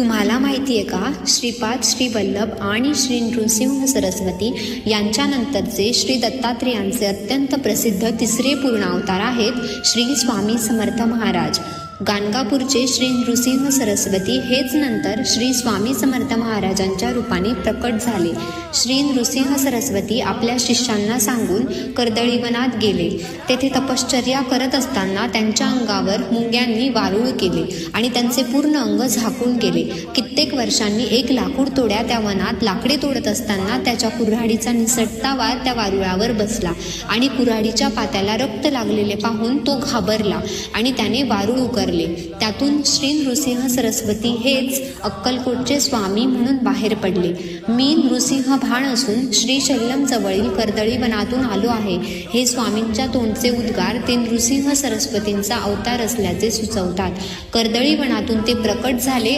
तुम्हाला माहिती आहे का, श्रीपाद, श्री वल्लभ आणि श्री नृसिंह सरस्वती यांच्यानंतरचे श्री दत्तात्रेयांचे अत्यंत प्रसिद्ध तिसरे पूर्ण अवतार आहेत श्री स्वामी समर्थ महाराज. गाणगापूरचे श्री नृसिंह सरस्वती हेच नंतर श्री स्वामी समर्थ महाराजांच्या रूपाने प्रकट झाले. श्री नृसिंह सरस्वती आपल्या शिष्यांना सांगून कर्दळीवनात गेले. तेथे तपश्चर्या करत असताना त्यांच्या अंगावर मुंग्यांनी वारूळ केले आणि त्यांचे पूर्ण अंग झाकून गेले. कित्येक वर्षांनी एक लाकूड तोड्या त्या वनात लाकडे तोडत असताना त्याच्या कुऱ्हाडीचा निसटता वार त्या वारुळावर बसला आणि कुऱ्हाडीच्या पात्याला रक्त लागलेले पाहून तो घाबरला आणि त्याने वारूळ उकरले. त्यातून श्री नृसिंह सरस्वती हेच अक्कलकोटचे स्वामी म्हणून बाहेर पडले. मी नृसिंह भाण असून श्रीशैलम जवळील कर्दळी वनातून आलो आहे, हे स्वामींच्या तोंडचे उद्गार ते नृसिंह सरस्वतींचा अवतार असल्याचे सुचवतात. कर्दळी वनातून ते प्रकट झाले